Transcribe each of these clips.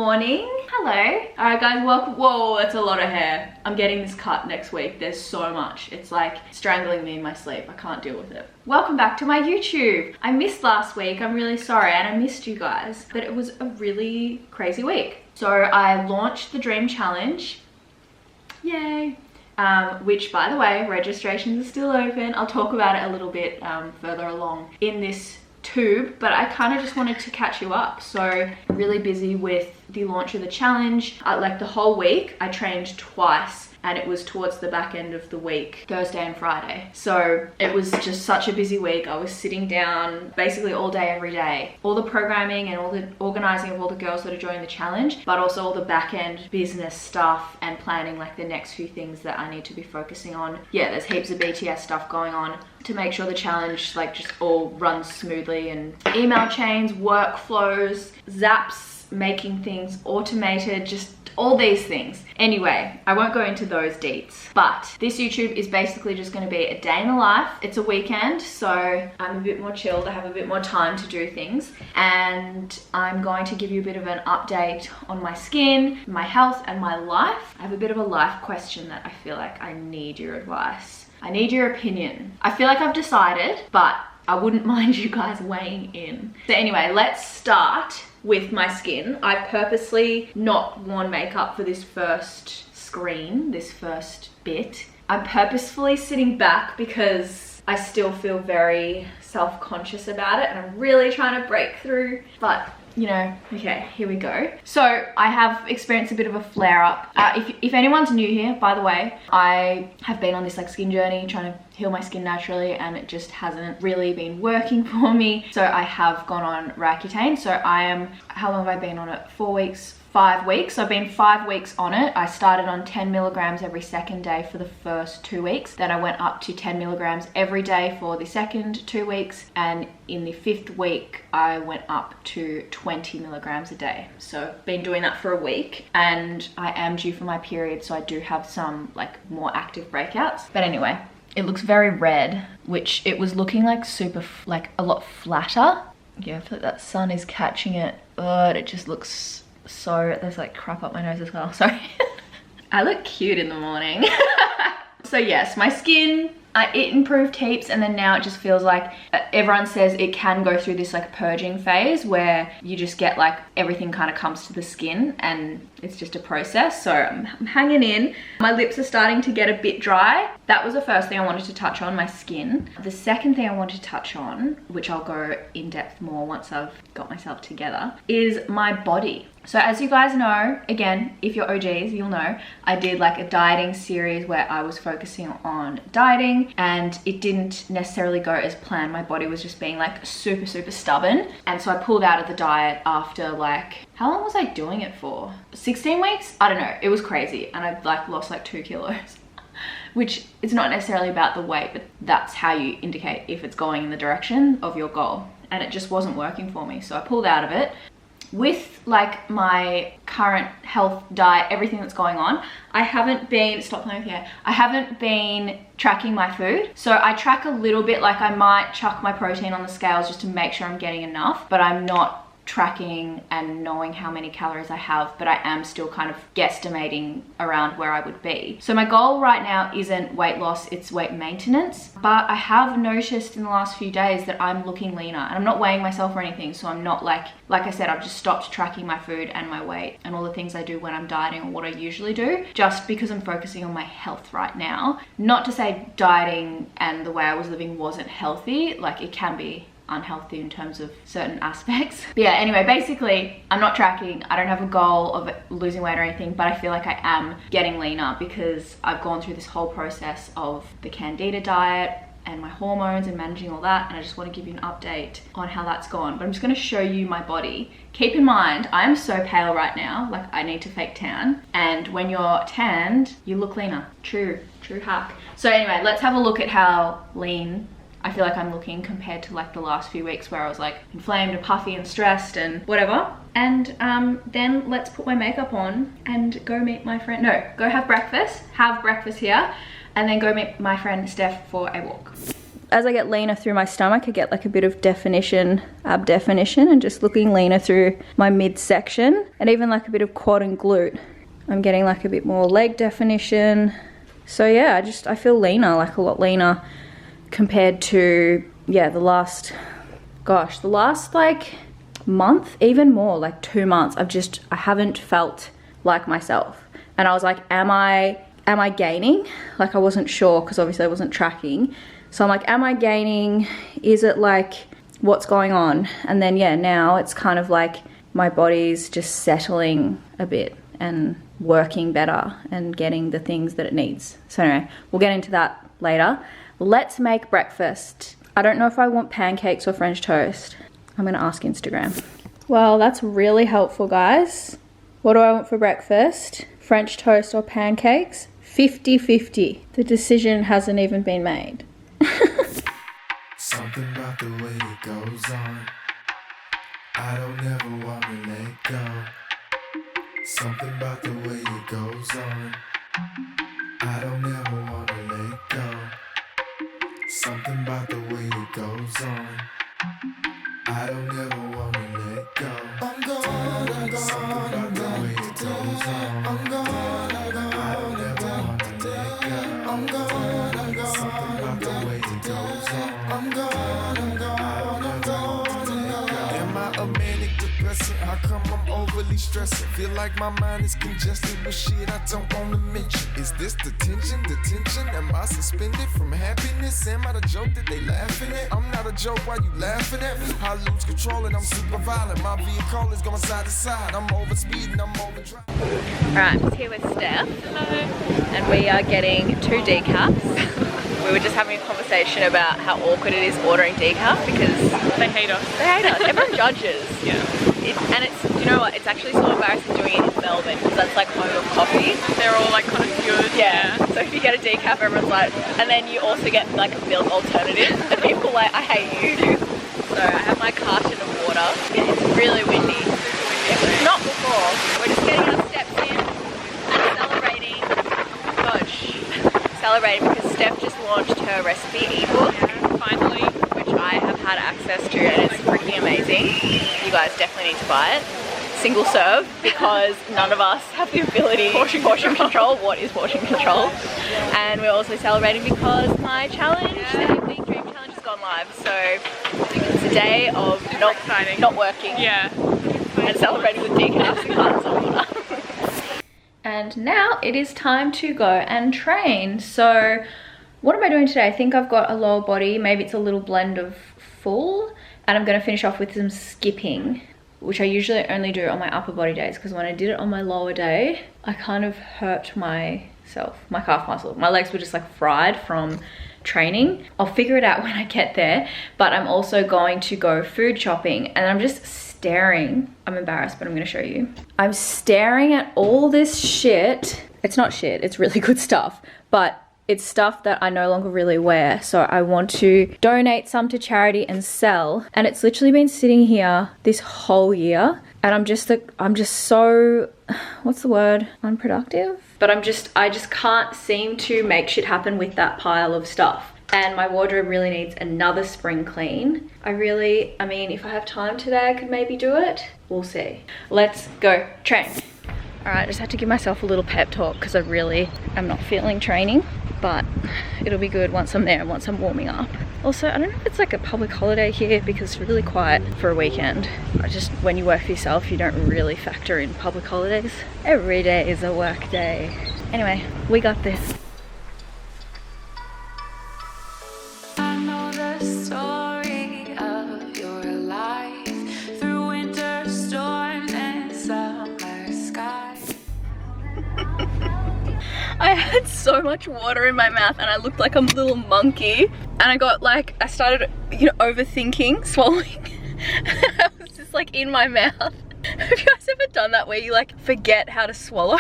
morning. Hello. Alright guys, welcome. Whoa, that's a lot of hair. I'm getting this cut next week. There's so much. It's like strangling me in my sleep. I can't deal with it. Welcome back to my YouTube. I missed last week. I'm really sorry, and I missed you guys, but it was a really crazy week. So I launched the Dream Challenge. Yay. Which, by the way, registrations are still open. I'll talk about it a little bit further along in this tube, but I kind of just wanted to catch you up. So really busy with the launch of the challenge. Like the whole week I trained twice, and it was towards the back end of the week, Thursday and Friday. So it was just such a busy week. I was sitting down basically all day, every day. All the programming and all the organizing of all the girls that are joining the challenge, but also all the back end business stuff and planning like the next few things that I need to be focusing on. Yeah, there's heaps of BTS stuff going on to make sure the challenge like just all runs smoothly, and email chains, workflows, zaps, making things automated, just all these things. Anyway, I won't go into those deets, but this YouTube is basically just going to be a day in the life. It's a weekend, so I'm a bit more chilled. I have a bit more time to do things, and I'm going to give you a bit of an update on my skin, my health, and my life. I have a bit of a life question that I feel like I need your advice. I need your opinion. I feel like I've decided, but I wouldn't mind you guys weighing in. So anyway, let's start with my skin. I've purposely not worn makeup for this first screen, this first bit. I'm purposefully sitting back because I still feel very self-conscious about it, and I'm really trying to break through, but you know, okay, here we go. So I have experienced a bit of a flare-up. If anyone's new here, by the way, I have been on this like skin journey trying to heal my skin naturally, and it just hasn't really been working for me. So I have gone on Roaccutane. So I am, how long have I been on it? 4 weeks, 5 weeks. I've been 5 weeks on it. I started on 10 milligrams every second day for the first 2 weeks. Then I went up to 10 milligrams every day for the second 2 weeks. And in the 5th week, I went up to 20 milligrams a day. So been doing that for a week, and I am due for my period. So I do have some like more active breakouts. But anyway, it looks very red, which it was looking like super, like a lot flatter. Yeah, I feel like that sun is catching it, but it just looks so, there's like crap up my nose as well, sorry. I look cute in the morning. So yes, my skin, it improved heaps, and then now it just feels like everyone says it can go through this like purging phase where you just get like everything kind of comes to the skin, and it's just a process. So I'm hanging in. My lips are starting to get a bit dry. That was the first thing I wanted to touch on, my skin. The second thing I wanted to touch on, which I'll go in depth more once I've got myself together, is my body. So as you guys know, again, if you're OGs, you'll know, I did like a dieting series where I was focusing on dieting, and it didn't necessarily go as planned. My body was just being like super, super stubborn. And so I pulled out of the diet after like, how long was I doing it for? 16 weeks? I don't know. It was crazy. And I like lost like 2 kilos, which is not necessarily about the weight, but that's how you indicate if it's going in the direction of your goal. And it just wasn't working for me. So I pulled out of it. With like my current health, diet, everything that's going on, I haven't been, stop playing with hair, I haven't been tracking my food. So I track a little bit, like I might chuck my protein on the scales just to make sure I'm getting enough, but I'm not tracking and knowing how many calories I have, but I am still kind of guesstimating around where I would be. So my goal right now isn't weight loss, it's weight maintenance. But I have noticed in the last few days that I'm looking leaner, and I'm not weighing myself or anything. So I'm not like I said, I've just stopped tracking my food and my weight and all the things I do when I'm dieting, or what I usually do, just because I'm focusing on my health right now. Not to say dieting and the way I was living wasn't healthy, like it can be unhealthy in terms of certain aspects. But yeah, anyway, basically I'm not tracking. I don't have a goal of losing weight or anything, but I feel like I am getting leaner because I've gone through this whole process of the Candida diet and my hormones and managing all that, and I just want to give you an update on how that's gone. But I'm just going to show you my body. Keep in mind, I am so pale right now, like I need to fake tan, and when you're tanned you look leaner. True hack. So anyway, let's have a look at how lean I feel like I'm looking compared to like the last few weeks where I was like inflamed and puffy and stressed and whatever. And then let's put my makeup on and go meet my friend. No, go have breakfast here, and then go meet my friend Steph for a walk. as I get leaner through my stomach, I get like a bit of definition, ab definition, and just looking leaner through my midsection, and even like a bit of quad and glute. I'm getting like a bit more leg definition. So yeah, I feel leaner, like a lot leaner compared to, yeah, the last like month, even more, like 2 months. I haven't felt like myself. And I was like, am I gaining? Like I wasn't sure, because obviously I wasn't tracking. So I'm like, am I gaining? Is it like, what's going on? And then yeah, now it's kind of like my body's just settling a bit and working better and getting the things that it needs. So anyway, we'll get into that later. Let's make breakfast. I don't know if I want pancakes or French toast. I'm gonna ask Instagram. Well, that's really helpful, guys. What do I want for breakfast? French toast or pancakes? 50-50. The decision hasn't even been made. Something about the way it goes on, I don't ever wanna let go. Something about the way it goes on, I don't ever wanna let go. Something about the way it goes on, I don't ever wanna let go. I'm gone. Something about the way it goes on, I'm gone. I don't ever wanna let go. I'm gone. Something about the way it goes on, I'm gone. Am I a manic depressant? How come I'm overly stressing? Feel like my mind is congested with shit I don't wanna mention. Is this detention? Am I suspended from happiness? Am I the joke that they laughing at? I'm not a joke, why you laughing at me? I lose control and I'm super violent. My vehicle is going side to side. I'm over speeding, I'm over driving. Alright, I'm here with Steph. Hello. And we are getting 2 decafs. We were just having a conversation about how awkward it is ordering decaf because they hate us. They hate us. Everyone judges. Yeah. And it's, you know what, it's actually so embarrassing doing it in Melbourne because that's like home of coffee. They're all like kind of good. Yeah. So if you get a decaf, everyone's like, and then you also get like a milk alternative and people are like, I hate you. So I have my carton of water. It's really windy. Not before. We're just getting our steps in and celebrating. Gosh. Celebrating because Steph just launched her recipe ebook. Yeah, finally. Which I have had access to and it's freaking amazing. You guys definitely need to buy it. Single serve because none of us have the ability to portion control. What is portion control? And we're also celebrating because my challenge, the Big Dream Challenge, has gone live. So it's a day of not working. Yeah. And celebrating with decaf and cartons of water. And now it is time to go and train. So what am I doing today? I think I've got a lower body. Maybe it's a little blend of full. And I'm going to finish off with some skipping, which I usually only do on my upper body days because when I did it on my lower day, I kind of hurt myself, my calf muscle. My legs were just like fried from training. I'll figure it out when I get there, but I'm also going to go food shopping and I'm just staring. I'm embarrassed, but I'm gonna show you. I'm staring at all this shit. It's not shit, it's really good stuff, but it's stuff that I no longer really wear. So I want to donate some to charity and sell. And it's literally been sitting here this whole year. And I'm just so, what's the word? Unproductive? But I just can't seem to make shit happen with that pile of stuff. And my wardrobe really needs another spring clean. I mean, if I have time today, I could maybe do it. We'll see. Let's go train. All right, I just had to give myself a little pep talk because I really am not feeling training, but it'll be good once I'm there and once I'm warming up. Also, I don't know if it's like a public holiday here because it's really quiet for a weekend. When you work for yourself, you don't really factor in public holidays. Every day is a work day. Anyway, we got this. I had so much water in my mouth and I looked like a little monkey and I started, overthinking, swallowing. I was just like in my mouth. Have you guys ever done that where you like forget how to swallow?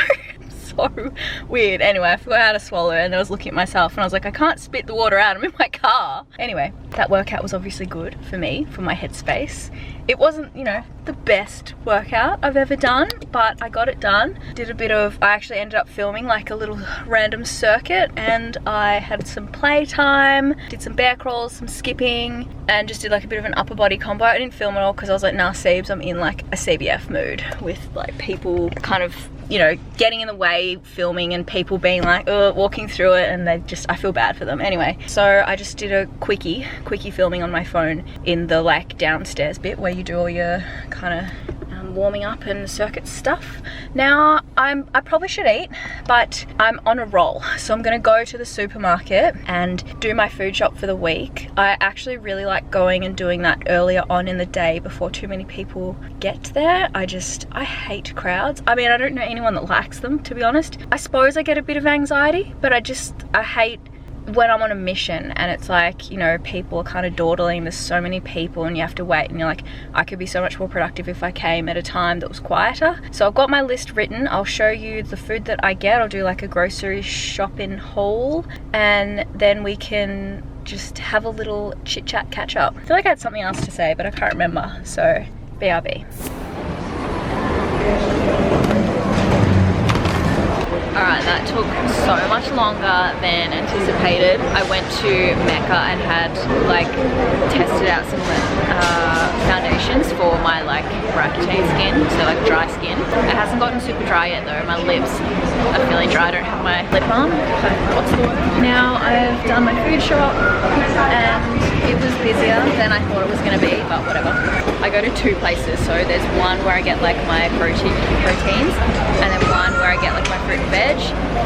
so weird. Anyway, I forgot how to swallow it, and then I was looking at myself and I was like, I can't spit the water out, I'm in my car. Anyway, that workout was obviously good for me, for my headspace. It wasn't, you know, the best workout I've ever done, but I got it done. Did a bit of, I actually ended up filming like a little random circuit, and I had some playtime, did some bear crawls, some skipping, and just did like a bit of an upper body combo. I didn't film it all because I was like, nah, Sebes, I'm in like a CBF mood with like people kind of, you know, getting in the way, filming, and people being like, walking through it, and they just, I feel bad for them. Anyway, so I just did a quickie filming on my phone in the like downstairs bit where you do all your kind of warming up and circuit stuff. Now I probably should eat, but I'm on a roll, so I'm gonna go to the supermarket and do my food shop for the week. I actually really like going and doing that earlier on in the day before too many people get there. I hate crowds. I mean, I don't know anyone that likes them, to be honest. I suppose I get a bit of anxiety, but I hate when I'm on a mission and it's like, you know, people are kind of dawdling, there's so many people and you have to wait, and you're like, I could be so much more productive if I came at a time that was quieter. So I've got my list written. I'll show you the food that I get. I'll do like a grocery shopping haul, and then we can just have a little chit chat catch up. I feel like I had something else to say, but I can't remember, so BRB. Alright, that took so much longer than anticipated. I went to Mecca and had like tested out some foundations for my like Roaccutane skin, so like dry skin. It hasn't gotten super dry yet though. My lips are feeling dry. I don't have my lip balm. What's the word? Now I've done my food shop and it was busier than I thought it was going to be, but whatever. I go to two places, so there's one where I get like my proteins, and then one where I get like my fruit and veg,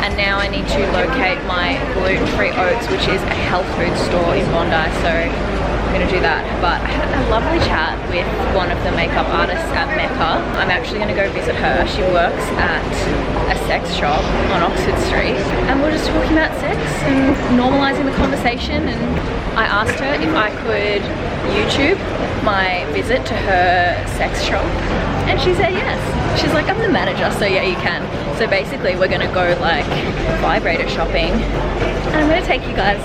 and now I need to locate my gluten-free oats, which is a health food store in Bondi, so I'm gonna do that. But I had a lovely chat with one of the makeup artists at Mecca. I'm actually gonna go visit her. She works at a sex shop on Oxford Street, and we're just talking about sex and normalizing the conversation, and I asked her if I could YouTube my visit to her sex shop, and she said yes. She's like, I'm the manager, so yeah, you can. So basically we're gonna go like vibrator shopping, and I'm gonna take you guys.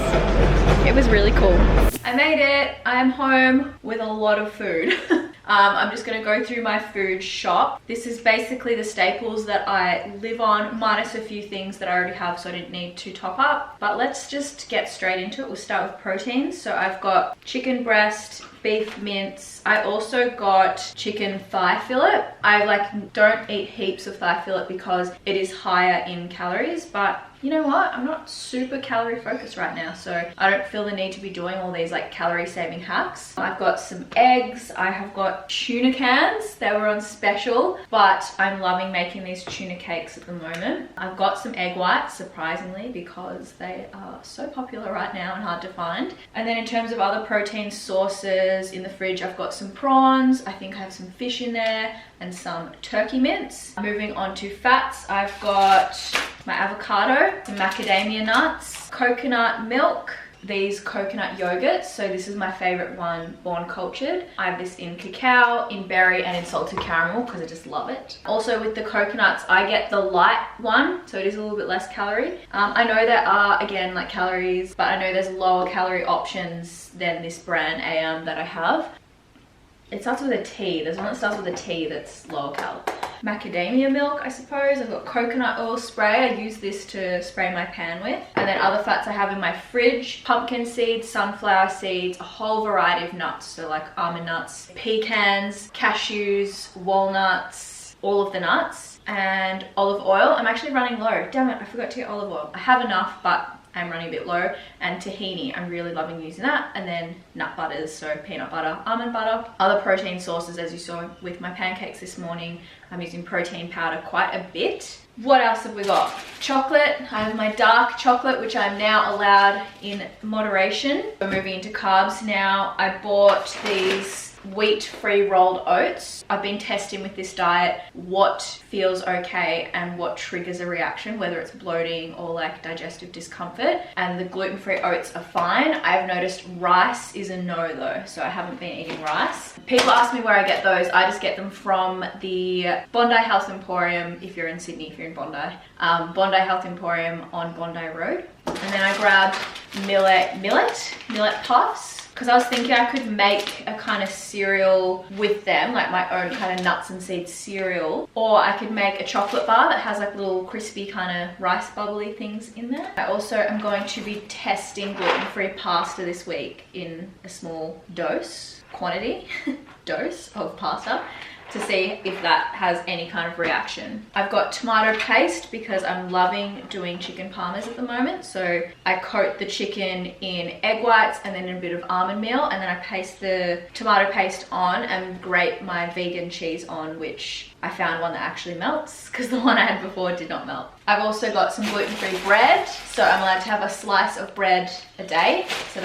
It was really cool. I made it. I am home with a lot of food. I'm just gonna go through my food shop. This is basically the staples that I live on, minus a few things that I already have, so I didn't need to top up. But let's just get straight into it. We'll start with proteins. So I've got chicken breast, beef mince. I also got chicken thigh fillet. I like don't eat heaps of thigh fillet because it is higher in calories, but you know what? I'm not super calorie focused right now, so I don't feel the need to be doing all these like calorie saving hacks. I've got some eggs. I have got tuna cans. They were on special, but I'm loving making these tuna cakes at the moment. I've got some egg whites, surprisingly, because they are so popular right now and hard to find. And then in terms of other protein sources in the fridge, I've got some prawns. I think I have some fish in there and some turkey mince. Moving on to fats, I've got my avocado, some macadamia nuts, coconut milk, these coconut yogurts. So this is my favorite one, Born Cultured. I have this in cacao, in berry, and in salted caramel because I just love it. Also with the coconuts, I get the light one, so it is a little bit less calorie. I know there are, again, like calories, but I know there's lower calorie options than this brand AM that I have. It starts with a T. There's one that starts with a T that's lower cal. Macadamia milk, I suppose. I've got coconut oil spray. I use this to spray my pan with. And then other fats I have in my fridge. Pumpkin seeds, sunflower seeds, a whole variety of nuts. So like almond nuts, pecans, cashews, walnuts, all of the nuts. And olive oil. I'm actually running low. Damn it, I forgot to get olive oil. I have enough, but I'm running a bit low. And tahini, I'm really loving using that. And then nut butters, so peanut butter, almond butter. Other protein sources, as you saw with my pancakes this morning, I'm using protein powder quite a bit. What else have we got? Chocolate. I have my dark chocolate, which I'm now allowed in moderation. We're moving into carbs now. I bought these wheat-free rolled oats. I've been testing with this diet what feels okay and what triggers a reaction, whether it's bloating or like digestive discomfort, and the gluten-free oats are fine. I've noticed rice is a no though, so I haven't been eating rice. People ask me where I get those. I just get them from the Bondi Health Emporium, if you're in Sydney, if you're in Bondi. Bondi Health Emporium on Bondi Road. And then I grabbed millet puffs, because I was thinking I could make a kind of cereal with them, like my own kind of nuts and seeds cereal, or I could make a chocolate bar that has like little crispy kind of rice bubbly things in there. I also am going to be testing gluten-free pasta this week in a small quantity of pasta, to see if that has any kind of reaction. I've got tomato paste because I'm loving doing chicken parmas at the moment. So I coat the chicken in egg whites and then in a bit of almond meal, and then I paste the tomato paste on and grate my vegan cheese on, which I found one that actually melts because the one I had before did not melt. I've also got some gluten-free bread, so I'm allowed to have a slice of bread a day. So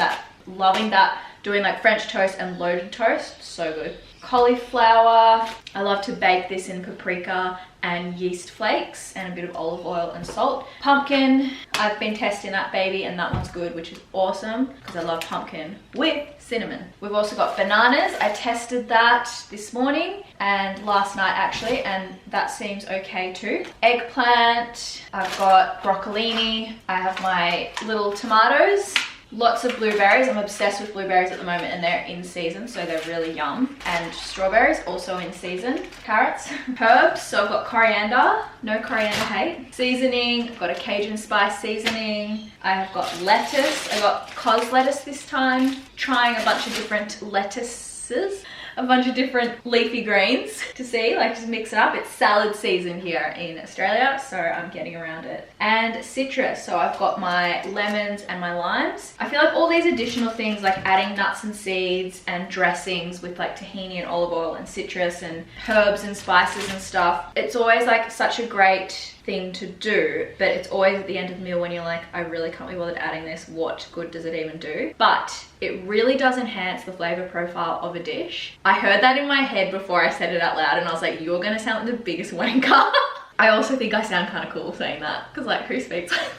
loving that, doing like French toast and loaded toast, so good. Cauliflower, I love to bake this in paprika and yeast flakes and a bit of olive oil and salt. Pumpkin, I've been testing that baby and that one's good, which is awesome because I love pumpkin with cinnamon. We've also got bananas. I tested that this morning and last night actually, and that seems okay too. Eggplant, I've got broccolini, I have my little tomatoes. Lots of blueberries. I'm obsessed with blueberries at the moment and they're in season, so they're really yum. And strawberries, also in season. Carrots. Herbs, so I've got coriander. No coriander hate. Seasoning, I've got a Cajun spice seasoning. I have got lettuce. I got cos lettuce this time. Trying a bunch of different lettuces. A bunch of different leafy greens to see, like just mix it up. It's salad season here in Australia, so I'm getting around it. And citrus, so I've got my lemons and my limes. I feel like all these additional things, like adding nuts and seeds and dressings with like tahini and olive oil and citrus and herbs and spices and stuff, it's always like such a great thing to do, but it's always at the end of the meal when you're like, I really can't be bothered adding this, what good does it even do? But it really does enhance the flavor profile of a dish. I heard that in my head before I said it out loud and I was like, you're gonna sound like the biggest wanker. I also think I sound kind of cool saying that, because like, who speaks like that?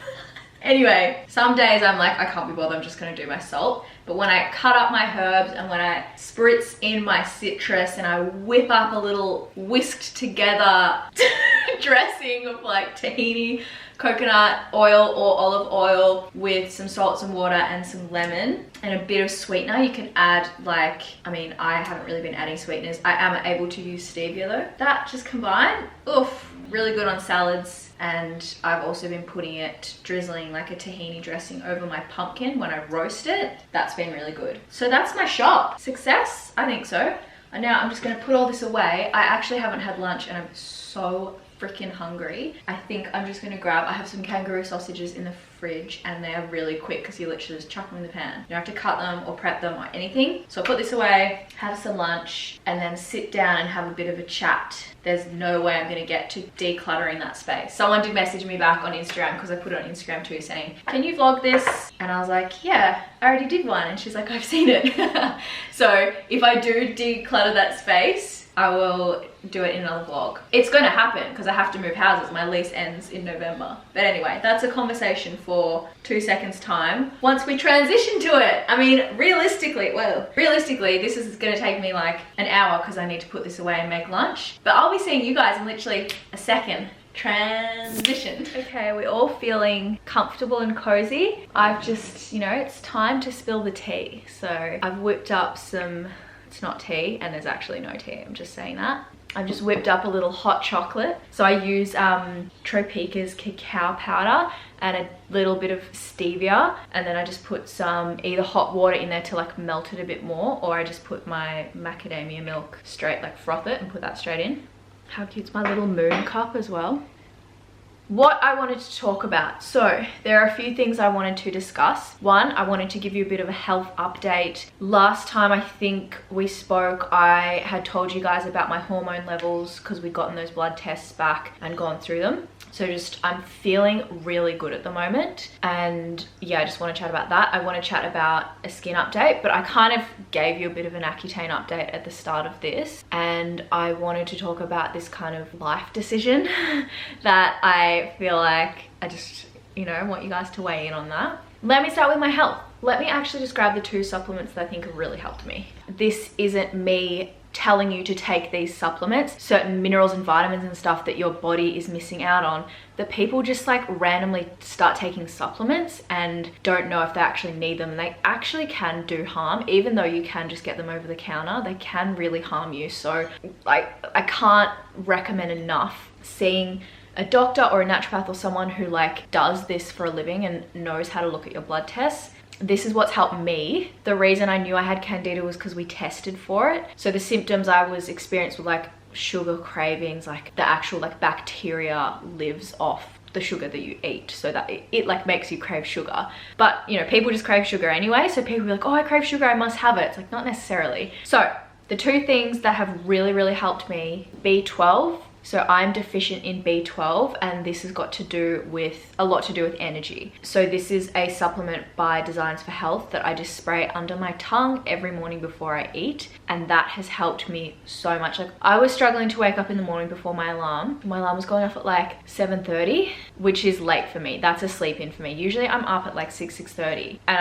Anyway, some days I'm like, I can't be bothered, I'm just gonna do my salt. But when I cut up my herbs and when I spritz in my citrus and I whip up a little whisked together dressing of like tahini, coconut oil or olive oil with some salt, some water and some lemon and a bit of sweetener. You can add like, I mean, I haven't really been adding sweeteners. I am able to use stevia though. That just combined, oof, really good on salads. And I've also been drizzling like a tahini dressing over my pumpkin when I roast it. That's been really good. So that's my shop. Success? I think so. And now I'm just gonna put all this away. I actually haven't had lunch and I'm so freaking hungry. I think I'm just gonna I have some kangaroo sausages in the fridge and they're really quick because you literally just chuck them in the pan. You don't have to cut them or prep them or anything. So I'll put this away, have some lunch, and then sit down and have a bit of a chat. There's no way I'm gonna get to decluttering that space. Someone did message me back on Instagram, because I put it on Instagram too, saying, can you vlog this? And I was like, yeah, I already did one. And she's like, I've seen it. So if I do declutter that space, I will do it in another vlog. It's gonna happen because I have to move houses. My lease ends in November. But anyway, that's a conversation for 2 seconds time once we transition to it. I mean, realistically, this is gonna take me like an hour because I need to put this away and make lunch. But I'll be seeing you guys in literally a second. Transition. Okay, we're all feeling comfortable and cozy. I've just, it's time to spill the tea. So I've whipped up some, it's not tea and there's actually no tea, I'm just saying that. I've just whipped up a little hot chocolate. So I use Tropica's cacao powder and a little bit of stevia, and then I just put some either hot water in there to like melt it a bit more, or I just put my macadamia milk straight, like froth it and put that straight in. How cute's my little moon cup as well. what I wanted to talk about. So there are a few things I wanted to discuss. One, I wanted to give you a bit of a health update. Last time I think we spoke, I had told you guys about my hormone levels because we'd gotten those blood tests back and gone through them. So just, I'm feeling really good at the moment. And yeah, I just want to chat about that. I want to chat about a skin update, but I kind of gave you a bit of an Accutane update at the start of this. And I wanted to talk about this kind of life decision that I feel like I just, you know, want you guys to weigh in on that. Let me start with my health. Let me actually just grab the 2 supplements that I think have really helped me. This isn't me telling you to take these supplements, certain minerals and vitamins and stuff that your body is missing out on, that people just like randomly start taking supplements and don't know if they actually need them. And they actually can do harm, even though you can just get them over the counter, they can really harm you. So like, I can't recommend enough seeing a doctor or a naturopath or someone who like does this for a living and knows how to look at your blood tests. This is what's helped me. The reason I knew I had candida was because we tested for it. So the symptoms I was experienced with like sugar cravings, like the actual like bacteria lives off the sugar that you eat, so that it like makes you crave sugar. But you know, people just crave sugar anyway. So people be like, oh, I crave sugar, I must have it. It's like, not necessarily. So the 2 things that have really helped me, B12. So I'm deficient in B12 and this has got to do with, a lot to do with energy. So this is a supplement by Designs for Health that I just spray under my tongue every morning before I eat. And that has helped me so much. Like I was struggling to wake up in the morning before my alarm. My alarm was going off at like 7:30, which is late for me. That's a sleep in for me. Usually I'm up at like 6:30 and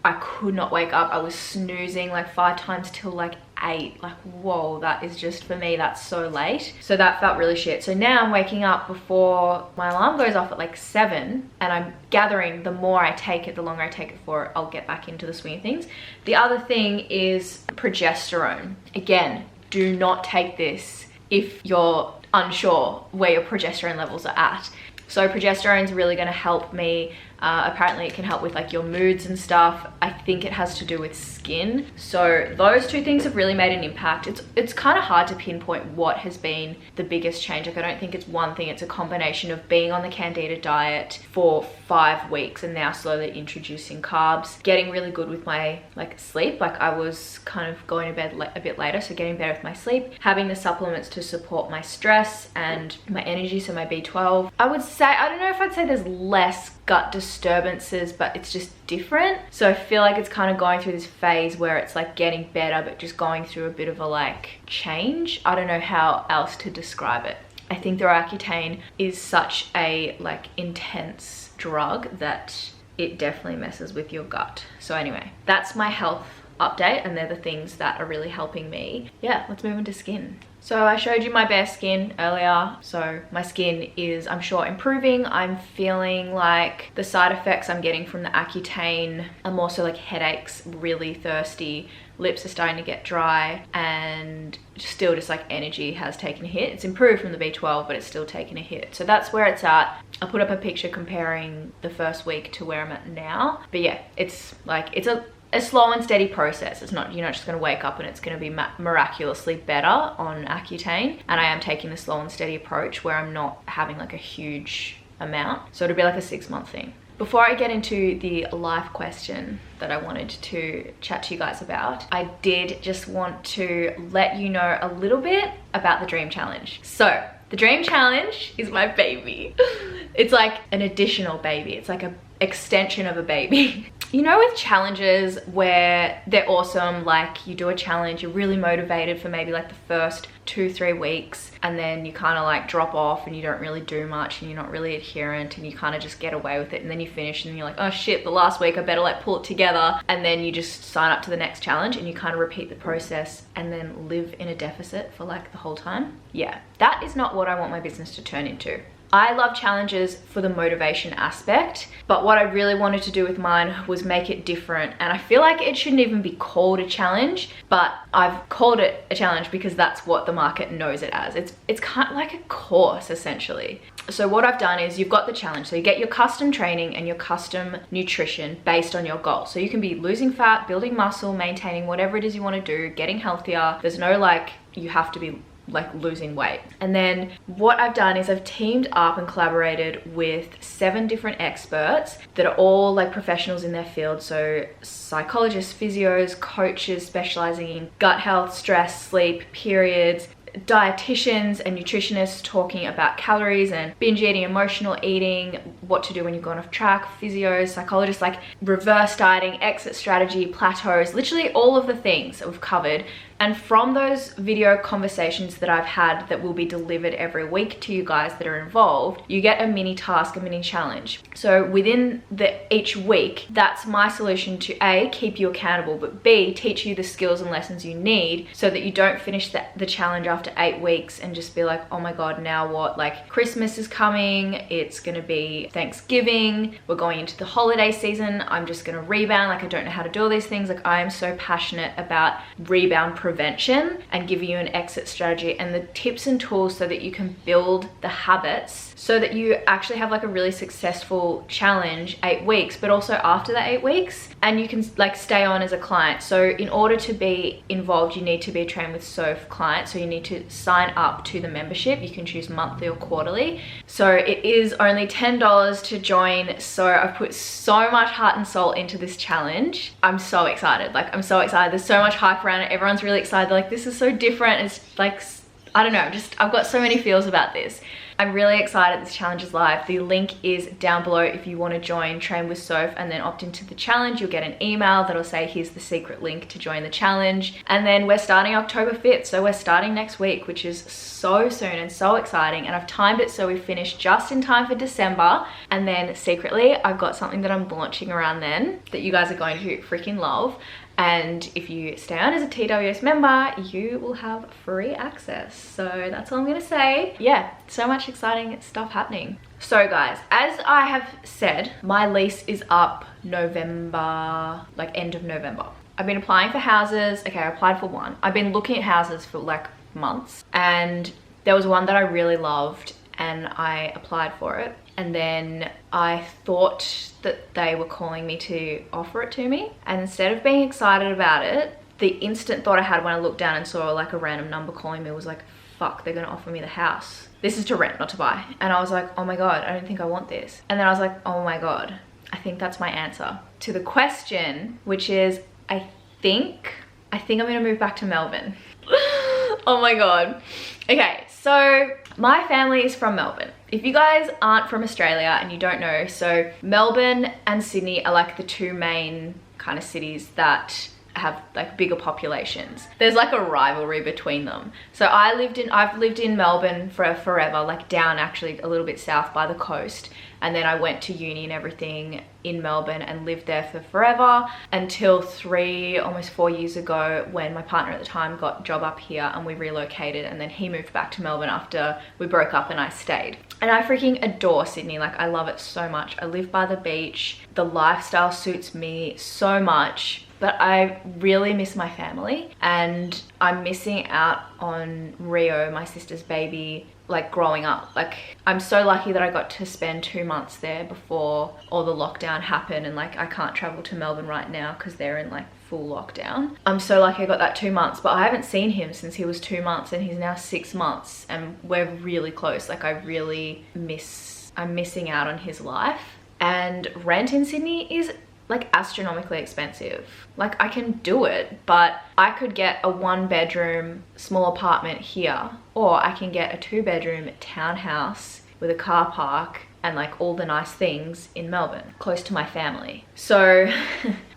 I could not wake up. I was snoozing like 5 times till like 8. Like, whoa, that is just, for me, that's so late. So that felt really shit. So now I'm waking up before my alarm goes off at like 7 and I'm gathering the more I take it, the longer I take it for, I'll get back into the swing of things. The other thing is progesterone. Again, do not take this if you're unsure where your progesterone levels are at. So progesterone is really going to help me. Apparently it can help with like your moods and stuff. I think it has to do with skin. So those 2 things have really made an impact. It's kind of hard to pinpoint what has been the biggest change. Like I don't think it's one thing. It's a combination of being on the Candida diet for 5 weeks and now slowly introducing carbs, getting really good with my like sleep. Like I was kind of going to bed a bit later, so getting better with my sleep, having the supplements to support my stress and my energy, so my B12. I would say, I don't know if I'd say there's less gut disturbances, but it's just different. So I feel like it's kind of going through this phase where it's like getting better, but just going through a bit of a like change. I don't know how else to describe it. I think the Accutane is such a like intense drug that it definitely messes with your gut. So anyway, that's my health update and they're the things that are really helping me. Yeah, let's move into skin. So I showed you my bare skin earlier. So my skin is, I'm sure, improving. I'm feeling like the side effects I'm getting from the Accutane are more so like headaches, really thirsty, lips are starting to get dry, and still just like energy has taken a hit. It's improved from the B12, but it's still taken a hit. So that's where it's at. I'll put up a picture comparing the first week to where I'm at now. But yeah, it's like, it's a slow and steady process. It's not, you're not just going to wake up and it's going to be miraculously better on Accutane. And I am taking the slow and steady approach where I'm not having like a huge amount. So it'll be like a 6-month thing. Before I get into the life question that I wanted to chat to you guys about, I did just want to let you know a little bit about the Dream Challenge. So the Dream Challenge is my baby. It's like an additional baby. It's like an extension of a baby. You know, with challenges where they're awesome, like you do a challenge, you're really motivated for maybe like the first 2-3 weeks, and then you kind of like drop off and you don't really do much and you're not really adherent and you kind of just get away with it, and then you finish and you're like, oh shit, the last week I better like pull it together, and then you just sign up to the next challenge and you kind of repeat the process and then live in a deficit for like the whole time. Yeah, that is not what I want my business to turn into. I love challenges for the motivation aspect, but what I really wanted to do with mine was make it different. And I feel like it shouldn't even be called a challenge, but I've called it a challenge because that's what the market knows it as. It's kind of like a course essentially. So what I've done is you've got the challenge. So you get your custom training and your custom nutrition based on your goals. So you can be losing fat, building muscle, maintaining whatever it is you want to do, getting healthier. There's no like, you have to be like losing weight. And then what I've done is I've teamed up and collaborated with 7 different experts that are all like professionals in their field. So psychologists, physios, coaches specializing in gut health, stress, sleep, periods, dietitians and nutritionists talking about calories and binge eating, emotional eating, what to do when you've gone off track, physios, psychologists, like reverse dieting, exit strategy, plateaus, literally all of the things that we've covered. And from those video conversations that I've had that will be delivered every week to you guys that are involved, you get a mini task, a mini challenge. So within each week, that's my solution to A, keep you accountable, but B, teach you the skills and lessons you need so that you don't finish the challenge after 8 weeks and just be like, oh my God, now what? Like Christmas is coming, it's gonna be Thanksgiving, we're going into the holiday season, I'm just gonna rebound, like I don't know how to do all these things. Like I am so passionate about rebound prevention and giving you an exit strategy and the tips and tools so that you can build the habits so that you actually have like a really successful challenge 8 weeks, but also after that 8 weeks, and you can like stay on as a client. So in order to be involved, you need to be a Train with Soph client. So you need to sign up to the membership. You can choose monthly or quarterly. So it is only $10 to join. So I've put so much heart and soul into this challenge. I'm so excited. Like I'm so excited. There's so much hype around it. Everyone's really excited. They're like, this is so different. It's like, I don't know, I've got so many feels about this. I'm really excited this challenge is live. The link is down below if you want to join Train with Soph and then opt into the challenge. You'll get an email that'll say here's the secret link to join the challenge. And then we're starting October 5th. So we're starting next week, which is so soon and so exciting. And I've timed it so we finish just in time for December. And then secretly, I've got something that I'm launching around then that you guys are going to freaking love. And if you stay on as a TWS member, you will have free access. So that's all I'm gonna say. Yeah, so much exciting stuff happening. So guys, as I have said, my lease is up November, like end of November. I've been applying for houses. Okay, I applied for one. I've been looking at houses for like months, and there was one that I really loved and I applied for it. And then I thought that they were calling me to offer it to me. And instead of being excited about it, the instant thought I had when I looked down and saw like a random number calling me was like, fuck, they're gonna offer me the house. This is to rent, not to buy. And I was like, oh my God, I don't think I want this. And then I was like, oh my God, I think that's my answer to the question, which is, I think I'm gonna move back to Melbourne. Oh my God. Okay, so my family is from Melbourne. If you guys aren't from Australia and you don't know, so Melbourne and Sydney are like the 2 main kind of cities that have like bigger populations. There's like a rivalry between them. So I've lived in Melbourne for forever, like down actually a little bit south by the coast. And then I went to uni and everything in Melbourne and lived there for forever until almost 4 years ago when my partner at the time got a job up here and we relocated, and then he moved back to Melbourne after we broke up and I stayed. And I freaking adore Sydney. Like I love it so much. I live by the beach. The lifestyle suits me so much. But I really miss my family, and I'm missing out on Rio, my sister's baby, like growing up. Like I'm so lucky that I got to spend 2 months there before all the lockdown happened, and like I can't travel to Melbourne right now because they're in like full lockdown. I'm so lucky I got that 2 months, but I haven't seen him since he was 2 months and he's now 6 months, and we're really close. Like I'm missing out on his life. And rent in Sydney is like astronomically expensive. Like I can do it, but I could get a 1-bedroom small apartment here, or I can get a 2-bedroom townhouse with a car park and like all the nice things in Melbourne, close to my family. So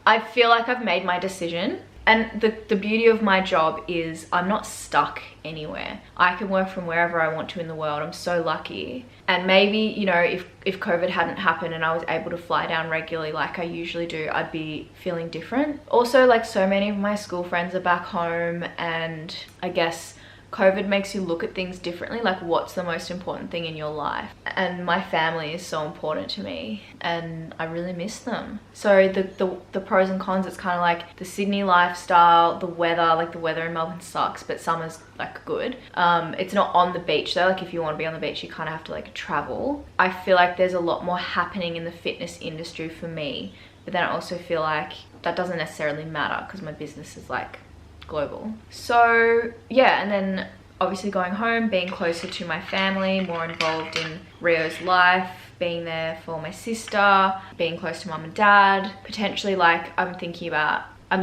I feel like I've made my decision. And the beauty of my job is I'm not stuck anywhere. I can work from wherever I want to in the world. I'm so lucky. And maybe, you know, if COVID hadn't happened and I was able to fly down regularly like I usually do, I'd be feeling different. Also, like so many of my school friends are back home, and I guess COVID makes you look at things differently, like what's the most important thing in your life. And my family is so important to me and I really miss them. So the pros and cons, it's kind of like the Sydney lifestyle, the weather, like the weather in Melbourne sucks, but summer's like good. It's not on the beach though, like if you want to be on the beach you kind of have to like travel. I feel like there's a lot more happening in the fitness industry for me, but then I also feel like that doesn't necessarily matter because my business is like global. So yeah, and then obviously going home, being closer to my family, more involved in Rio's life, being there for my sister, being close to mum and dad. Potentially, like, I'm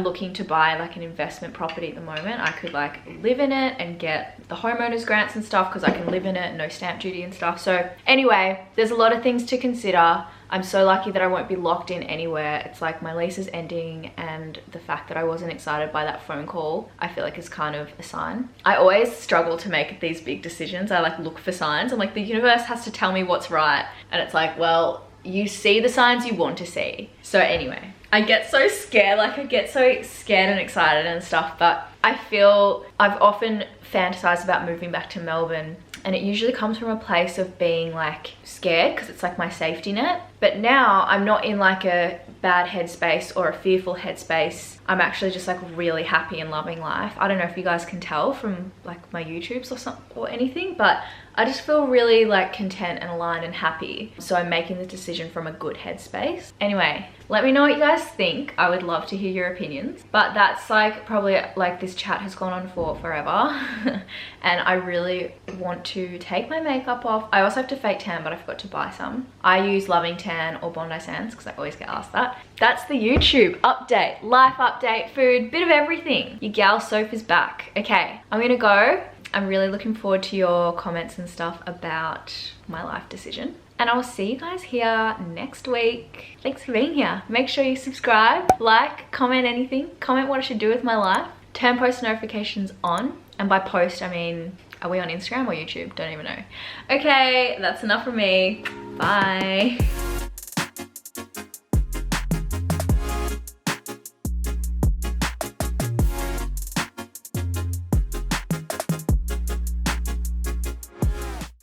looking to buy like an investment property at the moment. I could like live in it and get the homeowners grants and stuff because I can live in it, no stamp duty and stuff. So anyway, there's a lot of things to consider. I'm so lucky that I won't be locked in anywhere. It's like my lease is ending, and the fact that I wasn't excited by that phone call, I feel like is kind of a sign. I always struggle to make these big decisions. I like look for signs. I'm like, the universe has to tell me what's right. And it's like, well, you see the signs you want to see. So anyway, I get so scared, like I get so scared and excited and stuff, but I feel I've often fantasized about moving back to Melbourne, and it usually comes from a place of being like scared because it's like my safety net. But now I'm not in like a bad headspace or a fearful headspace. I'm actually just like really happy and loving life. I don't know if you guys can tell from like my YouTubes or something or anything, but I just feel really like content and aligned and happy. So I'm making the decision from a good headspace. Anyway, let me know what you guys think. I would love to hear your opinions. But that's like probably like this chat has gone on for forever. And I really want to take my makeup off. I also have to fake tan, but I forgot to buy some. I use Loving Tan or Bondi Sands because I always get asked that. That's the YouTube update, life update, food, bit of everything. Your gal Soph is back. Okay, I'm gonna go. I'm really looking forward to your comments and stuff about my life decision. And I'll see you guys here next week. Thanks for being here. Make sure you subscribe, like, comment anything. Comment what I should do with my life. Turn post notifications on. And by post, I mean, are we on Instagram or YouTube? Don't even know. Okay, that's enough from me. Bye.